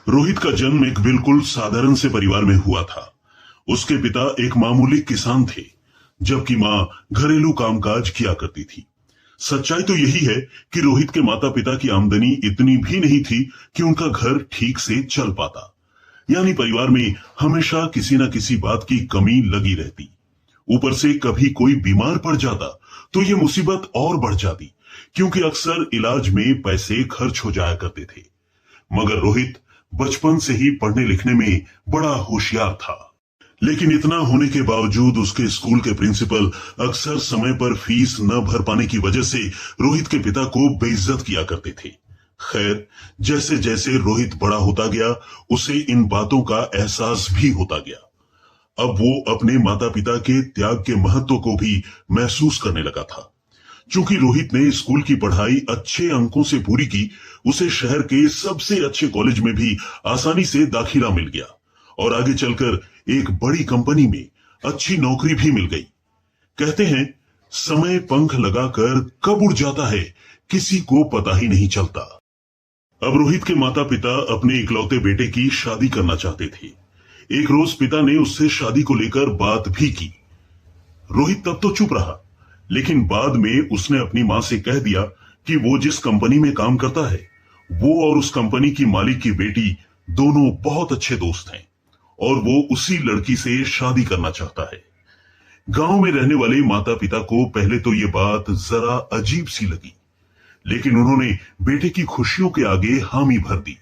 रोहित का जन्म एक बिल्कुल साधारण से परिवार में हुआ था। उसके पिता एक मामूली किसान थे, जबकि माँ घरेलू कामकाज किया करती थी। सच्चाई तो यही है कि रोहित के माता पिता की आमदनी इतनी भी नहीं थी कि उनका घर ठीक से चल पाता। यानी परिवार में हमेशा किसी न किसी बात की कमी लगी रहती। ऊपर से कभी कोई बीमार पड़ जाता तो ये मुसीबत और बढ़ जाती, क्योंकि अक्सर इलाज में पैसे खर्च हो जाया करते थे। मगर रोहित बचपन से ही पढ़ने लिखने में बड़ा होशियार था। लेकिन इतना होने के बावजूद उसके स्कूल के प्रिंसिपल अक्सर समय पर फीस न भर पाने की वजह से रोहित के पिता को बेइज्जत किया करते थे। खैर, जैसे जैसे रोहित बड़ा होता गया, उसे इन बातों का एहसास भी होता गया। अब वो अपने माता पिता के त्याग के महत्व को भी महसूस करने लगा था। चूंकि रोहित ने स्कूल की पढ़ाई अच्छे अंकों से पूरी की, उसे शहर के सबसे अच्छे कॉलेज में भी आसानी से दाखिला मिल गया और आगे चलकर एक बड़ी कंपनी में अच्छी नौकरी भी मिल गई। कहते हैं, समय पंख लगाकर कब उड़ जाता है किसी को पता ही नहीं चलता। अब रोहित के माता पिता अपने इकलौते बेटे की शादी करना चाहते थे। एक रोज पिता ने उससे शादी को लेकर बात भी की। रोहित तब तो चुप रहा, लेकिन बाद में उसने अपनी मां से कह दिया कि वो जिस कंपनी में काम करता है, वो और उस कंपनी की मालिक की बेटी दोनों बहुत अच्छे दोस्त हैं और वो उसी लड़की से शादी करना चाहता है। गांव में रहने वाले माता पिता को पहले तो ये बात जरा अजीब सी लगी, लेकिन उन्होंने बेटे की खुशियों के आगे हामी भर दी।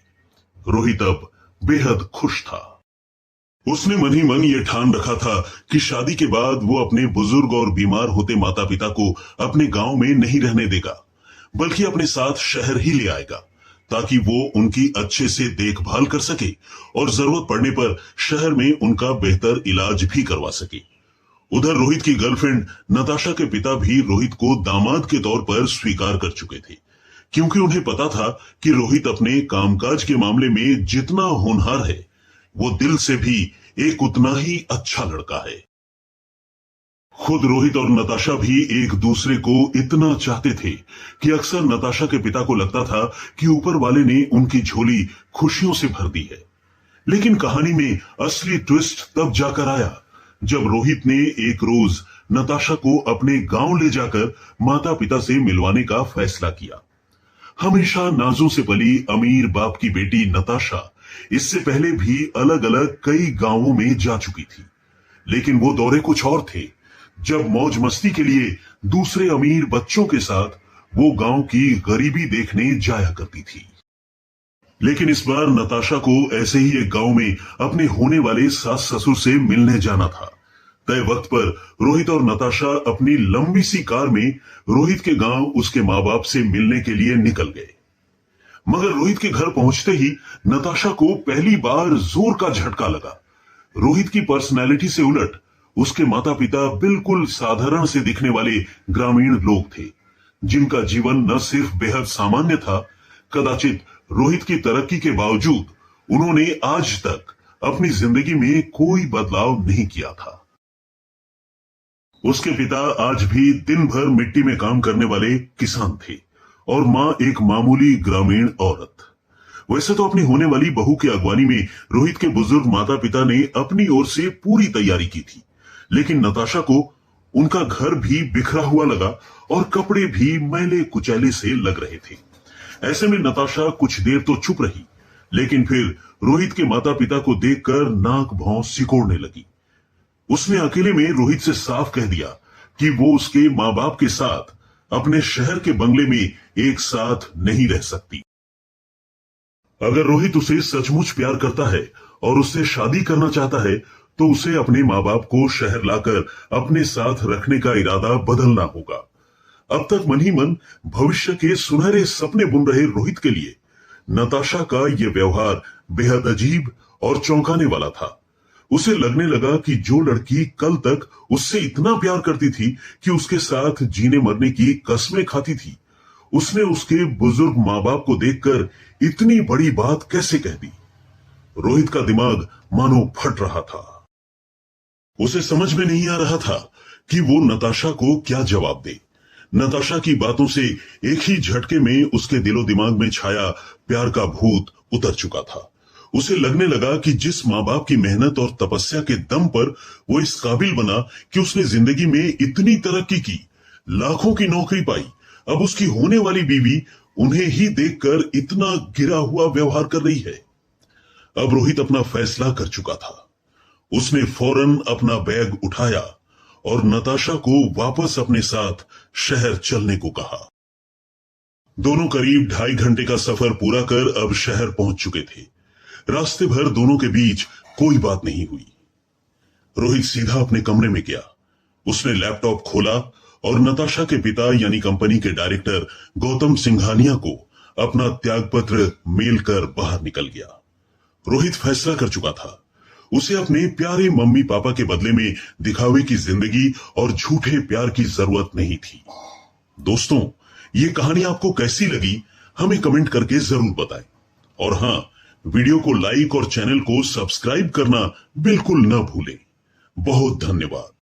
रोहित अब बेहद खुश था। उसने मन ही मन ये ठान रखा था कि शादी के बाद वो अपने बुजुर्ग और बीमार होते माता पिता को अपने गांव में नहीं रहने देगा, बल्कि अपने साथ शहर ही ले आएगा, ताकि वो उनकी अच्छे से देखभाल कर सके और जरूरत पड़ने पर शहर में उनका बेहतर इलाज भी करवा सके। उधर रोहित की गर्लफ्रेंड नताशा के पिता भी रोहित को दामाद के तौर पर स्वीकार कर चुके थे, क्योंकि उन्हें पता था कि रोहित अपने कामकाज के मामले में जितना होनहार है, वो दिल से भी एक उतना ही अच्छा लड़का है। खुद रोहित और नताशा भी एक दूसरे को इतना चाहते थे कि अक्सर नताशा के पिता को लगता था कि ऊपर वाले ने उनकी झोली खुशियों से भर दी है। लेकिन कहानी में असली ट्विस्ट तब जाकर आया जब रोहित ने एक रोज नताशा को अपने गांव ले जाकर माता पिता से मिलवाने का फैसला किया। हमेशा नाजों से पली अमीर बाप की बेटी नताशा इससे पहले भी अलग अलग कई गांवों में जा चुकी थी, लेकिन वो दौरे कुछ और थे, जब मौज मस्ती के लिए दूसरे अमीर बच्चों के साथ वो गांव की गरीबी देखने जाया करती थी। लेकिन इस बार नताशा को ऐसे ही एक गांव में अपने होने वाले सास ससुर से मिलने जाना था। तय वक्त पर रोहित और नताशा अपनी लंबी सी कार में रोहित के गांव उसके माँ बाप से मिलने के लिए निकल गए। मगर रोहित के घर पहुंचते ही नताशा को पहली बार जोर का झटका लगा। रोहित की पर्सनैलिटी से उलट उसके माता पिता बिल्कुल साधारण से दिखने वाले ग्रामीण लोग थे, जिनका जीवन न सिर्फ बेहद सामान्य था, कदाचित रोहित की तरक्की के बावजूद उन्होंने आज तक अपनी जिंदगी में कोई बदलाव नहीं किया था। उसके पिता आज भी दिन भर मिट्टी में काम करने वाले किसान थे और मां एक मामूली ग्रामीण औरत। वैसे तो अपनी होने वाली बहू की अगवानी में रोहित के बुजुर्ग माता पिता ने अपनी ओर से पूरी तैयारी की थी, लेकिन नताशा को उनका घर भी बिखरा हुआ लगा और कपड़े भी मैले कुचैले से लग रहे थे। ऐसे में नताशा कुछ देर तो चुप रही, लेकिन फिर रोहित के माता पिता को देखकर नाक भौं सिकोड़ने लगी। उसने अकेले में रोहित से साफ कह दिया कि वो उसके माँ बाप के साथ अपने शहर के बंगले में एक साथ नहीं रह सकती। अगर रोहित उसे सचमुच प्यार करता है और उससे शादी करना चाहता है, तो उसे अपने माँ बाप को शहर लाकर अपने साथ रखने का इरादा बदलना होगा। अब तक मन ही मन भविष्य के सुनहरे सपने बुन रहे रोहित के लिए नताशा का यह व्यवहार बेहद अजीब और चौंकाने वाला था। उसे लगने लगा कि जो लड़की कल तक उससे इतना प्यार करती थी कि उसके साथ जीने मरने की कस्में खाती थी, उसने उसके बुजुर्ग माँ बाप को देखकर इतनी बड़ी बात कैसे कह दी। रोहित का दिमाग मानो फट रहा था। उसे समझ में नहीं आ रहा था कि वो नताशा को क्या जवाब दे। नताशा की बातों से एक ही झटके में उसके दिलो दिमाग में छाया प्यार का भूत उतर चुका था। उसे लगने लगा कि जिस माँ बाप की मेहनत और तपस्या के दम पर वो इस काबिल बना कि उसने जिंदगी में इतनी तरक्की की, लाखों की नौकरी पाई, अब उसकी होने वाली बीवी उन्हें ही देखकर इतना गिरा हुआ व्यवहार कर रही है। अब रोहित अपना फैसला कर चुका था। उसने फौरन अपना बैग उठाया और नताशा को वापस अपने साथ शहर चलने को कहा। दोनों करीब 2.5 घंटे का सफर पूरा कर अब शहर पहुंच चुके थे। रास्ते भर दोनों के बीच कोई बात नहीं हुई। रोहित सीधा अपने कमरे में गया। उसने लैपटॉप खोला और नताशा के पिता यानी कंपनी के डायरेक्टर गौतम सिंघानिया को अपना त्यागपत्र मेल कर बाहर निकल गया। रोहित फैसला कर चुका था। उसे अपने प्यारे मम्मी पापा के बदले में दिखावे की जिंदगी और झूठे प्यार की जरूरत नहीं थी। दोस्तों, ये कहानी आपको कैसी लगी हमें कमेंट करके जरूर बताएं। और हां, वीडियो को लाइक और चैनल को सब्सक्राइब करना बिल्कुल न भूलें। बहुत धन्यवाद।